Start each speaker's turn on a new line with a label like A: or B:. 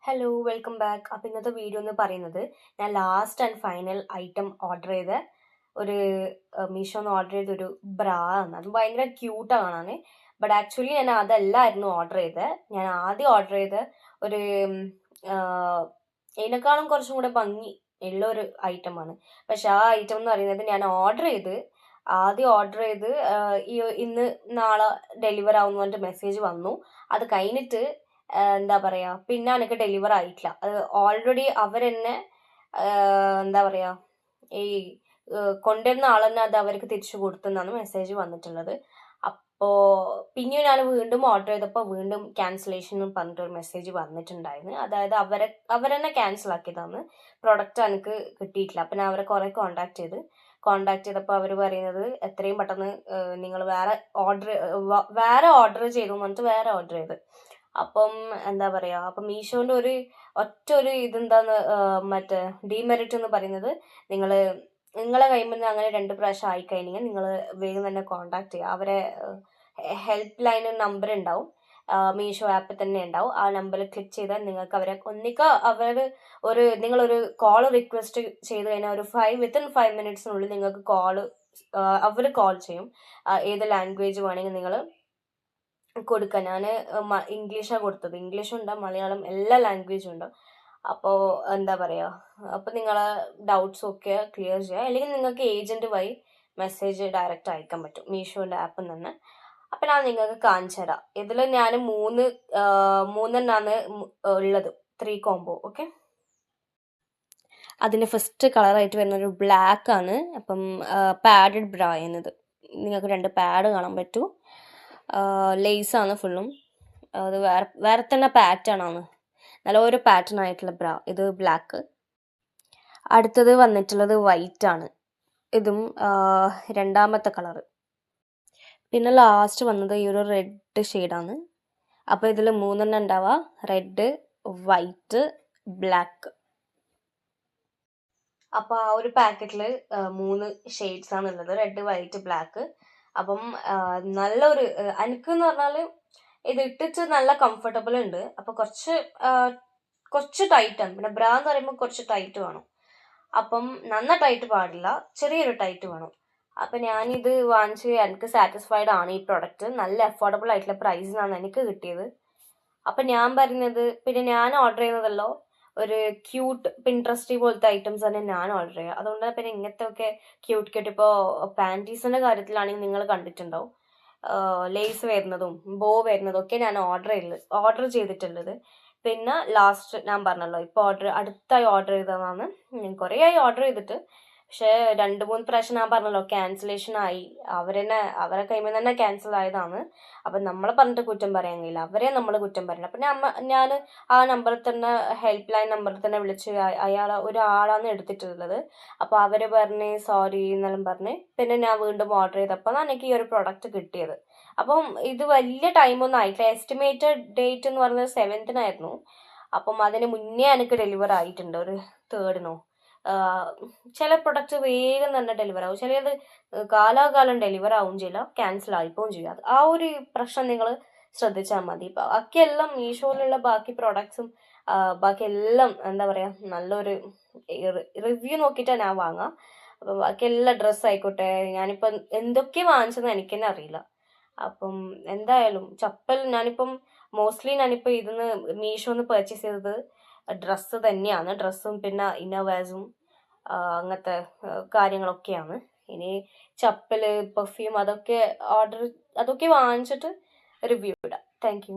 A: Hello welcome back. അപ്പോൾ ഇന്നത്തെ video എന്ന് പറയുന്നത് ഞാൻ last and final item order ചെയ്ത ഒരു മീഷോന്ന് ഓർഡർ ചെയ്തൊരു ബ്രാ ആണ്. അത് ഭയങ്കര ക്യൂട്ടാണ് കാണാൻ. ബട്ട് ആക്ച്വലി ഞാൻ അതല്ലായിരുന്നു ഓർഡർ ചെയ്തത്. ഞാൻ ആദ്യം ഓർഡർ ചെയ്ത ഒരു ഇതിനേക്കാളും കുറച്ചും കൂടെ ഭംഗി ഉള്ള ഒരു ഐറ്റമാണ്. പക്ഷെ ആ ഐറ്റം എന്ന് പറയുന്നത് ഞാൻ ആദ്യം ഓർഡർ ചെയ്ത് ഇന്ന് നാളെ ഡെലിവർ ആവുമെന്ന് പറഞ്ഞിട്ട് മെസ്സേജ് വന്നു. അത് കഴിഞ്ഞിട്ട് എന്താ പറയാ, പിന്നെ എനിക്ക് ഡെലിവർ ആയിട്ടില്ല. അത് ഓൾറെഡി അവരെന്നെ എന്താ പറയാ, ഈ കൊണ്ടുവരുന്ന ആളെന്നെ അത് അവർക്ക് തിരിച്ചു കൊടുത്തെന്നാണ് മെസ്സേജ് വന്നിട്ടുള്ളത്. അപ്പോ പിന്നെയും ഞാൻ വീണ്ടും ഓർഡർ ചെയ്തപ്പോൾ വീണ്ടും ക്യാൻസലേഷൻ പറഞ്ഞിട്ടൊരു മെസ്സേജ് വന്നിട്ടുണ്ടായിരുന്നു. അതായത് അവരെന്നെ ക്യാൻസൽ ആക്കിയതാണ്. പ്രൊഡക്റ്റ് എനിക്ക് കിട്ടിയിട്ടില്ല. അപ്പം ഞാൻ അവരെ കുറെ കോണ്ടാക്ട് ചെയ്തപ്പോൾ അവർ പറയുന്നത് എത്രയും പെട്ടെന്ന് നിങ്ങൾ വേറെ ഓർഡർ ചെയ്തു പറഞ്ഞിട്ട് വേറെ ഓർഡർ ചെയ്ത്. അപ്പം എന്താ പറയാ, അപ്പം മീഷോന്റെ ഒരു ഇതെന്താന്ന് മറ്റേ ഡിമെറിറ്റ് എന്ന് പറയുന്നത്, നിങ്ങളെ കയ്യിൽ നിന്ന് അങ്ങനെ 2 പ്രാവശ്യം ആയിക്കഴിഞ്ഞാൽ നിങ്ങൾ വേഗം തന്നെ കോണ്ടാക്ട് ചെയ്യുക. അവരെ ഹെൽപ്പ് ലൈൻ നമ്പർ ഉണ്ടാവും, മീഷോ ആപ്പിൽ തന്നെ ഉണ്ടാവും. ആ നമ്പറിൽ ക്ലിക്ക് ചെയ്താൽ നിങ്ങൾക്ക് അവരെ നിങ്ങളൊരു കോൾ റിക്വസ്റ്റ് ചെയ്ത് കഴിഞ്ഞാൽ വിത്തിൻ 5 മിനിറ്റ്സിനുള്ളിൽ നിങ്ങൾക്ക് അവർ കോൾ ചെയ്യും. ഏത് ലാംഗ്വേജ് വേണമെങ്കിൽ നിങ്ങൾ കൊടുക്കുക. ഞാൻ ഇംഗ്ലീഷാണ് കൊടുത്തത്. ഇംഗ്ലീഷും ഉണ്ട്, മലയാളം, എല്ലാ ലാംഗ്വേജും ഉണ്ട്. അപ്പോൾ എന്താ പറയുക, അപ്പോൾ നിങ്ങളെ ഡൗട്ട്സ് ഒക്കെ ക്ലിയർ ചെയ്യുക. അല്ലെങ്കിൽ നിങ്ങൾക്ക് ഏജന്റ് വഴി മെസ്സേജ് ഡയറക്റ്റ് അയക്കാൻ പറ്റും മീഷോന്റെ ആപ്പിൽ നിന്ന്. അപ്പം ഞാൻ നിങ്ങൾക്ക് കാണിച്ചു തരാം. ഇതിൽ ഞാൻ മൂന്നെണ്ണാണ് ഉള്ളത്, 3 കോംബോ. ഓക്കെ, അതിൻ്റെ ഫസ്റ്റ് കളറായിട്ട് വരുന്നൊരു ബ്ലാക്ക് ആണ്. അപ്പം പാഡഡ് ബ്രാ എന്നത് നിങ്ങൾക്ക് 2 പാഡ് കാണാൻ പറ്റും. ലേസാണ് ഫുള്ളും. അത് വേറെ തന്നെ പാറ്റേൺ ആണ്, നല്ല ഒരു പാറ്റേൺ ആയിട്ടുള്ള ബ്രാ. ഇത് ബ്ലാക്ക്. അടുത്തത് വന്നിട്ടുള്ളത് വൈറ്റ് ആണ്. ഇതും രണ്ടാമത്തെ കളറ്. പിന്നെ ലാസ്റ്റ് വന്നത് ഈ ഒരു റെഡ് ഷെയ്ഡാണ്. അപ്പോൾ ഇതിൽ 3 ഉണ്ടാവുക: റെഡ്, വൈറ്റ്, ബ്ലാക്ക്. അപ്പോൾ ആ ഒരു പാക്കറ്റിൽ 3 ഷെയ്ഡ്സ് ആണ് ഉള്ളത്: റെഡ്, വൈറ്റ്, ബ്ലാക്ക്. അപ്പം നല്ലൊരു എനിക്കെന്ന് പറഞ്ഞാൽ ഇത് ഇട്ടിട്ട് നല്ല കംഫർട്ടബിൾ ഉണ്ട്. അപ്പോൾ കുറച്ച് ടൈറ്റാണ്. പിന്നെ ബ്രാ എന്ന് പറയുമ്പോൾ കുറച്ച് ടൈറ്റ് വേണം. അപ്പം നന്ന ടൈറ്റ് പാടില്ല, ചെറിയൊരു ടൈറ്റ് വേണം. അപ്പം ഞാനിത് വാങ്ങിച്ച് എനിക്ക് സാറ്റിസ്ഫൈഡ് ആണ്. ഈ പ്രൊഡക്റ്റ് നല്ല അഫോർഡബിൾ ആയിട്ടുള്ള പ്രൈസിനാണ് എനിക്ക് കിട്ടിയത്. അപ്പം ഞാൻ പറയുന്നത്, പിന്നെ ഞാൻ ഓർഡർ ചെയ്യുന്നതല്ലോ ഒരു ക്യൂട്ട് പിൻട്രസ്റ്റി പോലത്തെ ഐറ്റംസ് തന്നെ ഞാൻ ഓർഡർ ചെയ്യുക. അതുകൊണ്ട് പിന്നെ ഇങ്ങനത്തെ ഒക്കെ ക്യൂട്ട് ഇപ്പോൾ പാൻറ്റീസിന്റെ കാര്യത്തിലാണെങ്കിൽ നിങ്ങൾ കണ്ടിട്ടുണ്ടാവും, ലേസ് വരുന്നതും ബോ വരുന്നതും ഒക്കെ ഞാൻ ഓർഡർ ചെയ്തിട്ടുള്ളത്. പിന്നെ ലാസ്റ്റ് ഞാൻ പറഞ്ഞല്ലോ, ഇപ്പോൾ അടുത്തായി ഓർഡർ ചെയ്തതാണ്. ഞാൻ കുറേ ആയി ഓർഡർ ചെയ്തിട്ട്, പക്ഷെ 2-3 പ്രാവശ്യം ഞാൻ പറഞ്ഞല്ലോ ക്യാൻസലേഷൻ ആയി. അവരെ കൈമിൽ തന്നെ ക്യാൻസൽ ആയതാണ്. അപ്പം നമ്മളെ പറഞ്ഞിട്ട് കുറ്റം പറയാൻ കഴിയില്ല, അവരെ നമ്മൾ കുറ്റം പറയണം. അപ്പം ഞാൻ ആ നമ്പറിൽ തന്നെ, ഹെൽപ്പ് ലൈൻ നമ്പറിൽ തന്നെ വിളിച്ച് ഒരാളാണ് എടുത്തിട്ടുള്ളത്. അപ്പോൾ അവർ പറഞ്ഞ് സോറി എന്നെല്ലാം പറഞ്ഞ് പിന്നെ ഞാൻ വീണ്ടും ഓർഡർ ചെയ്തപ്പോൾ എനിക്ക് ഈ ഒരു പ്രൊഡക്റ്റ് കിട്ടിയത്. അപ്പം ഇത് വലിയ ടൈമൊന്നും ആയിട്ടില്ല. എസ്റ്റിമേറ്റഡ് ഡേറ്റ് എന്ന് പറഞ്ഞത് 7th അപ്പം അതിന് മുന്നേ എനിക്ക് ഡെലിവർ ആയിട്ടുണ്ട്, ഒരു 3rd. ചില പ്രൊഡക്റ്റ് വേഗം തന്നെ ഡെലിവർ ആവും, ചിലത് കാലാകാലം ഡെലിവർ ആവും ചെയ്യില്ല, ക്യാൻസൽ ആയിപ്പോവും ചെയ്യാം. ആ ഒരു പ്രശ്നം നിങ്ങൾ ശ്രദ്ധിച്ചാൽ മതി. ബാക്കിയെല്ലാം മീഷോയിലുള്ള ബാക്കി പ്രൊഡക്ട്സും ബാക്കിയെല്ലാം എന്താ പറയുക, നല്ലൊരു റിവ്യൂ നോക്കിയിട്ടാണ് ഞാൻ വാങ്ങുക. അപ്പം ബാക്കി എല്ലാ ഡ്രസ്സ് ആയിക്കോട്ടെ, ഞാനിപ്പം എന്തൊക്കെ വാങ്ങിച്ചതെന്ന് എനിക്ക് തന്നെ അറിയില്ല. അപ്പം എന്തായാലും ഞാനിപ്പം ഞാനിപ്പോൾ ഇതിന്ന് മീഷോന്ന് പർച്ചേസ് ചെയ്തത് ഡ്രസ്സ് തന്നെയാണ്. ഡ്രസ്സും പിന്നെ ഇന്നോവേഴ്സും അങ്ങനത്തെ കാര്യങ്ങളൊക്കെയാണ്. ഇനി ചപ്പല്, പെർഫ്യൂം അതൊക്കെ വാങ്ങിച്ചിട്ട് റിവ്യൂ ഇടാം. Thank you.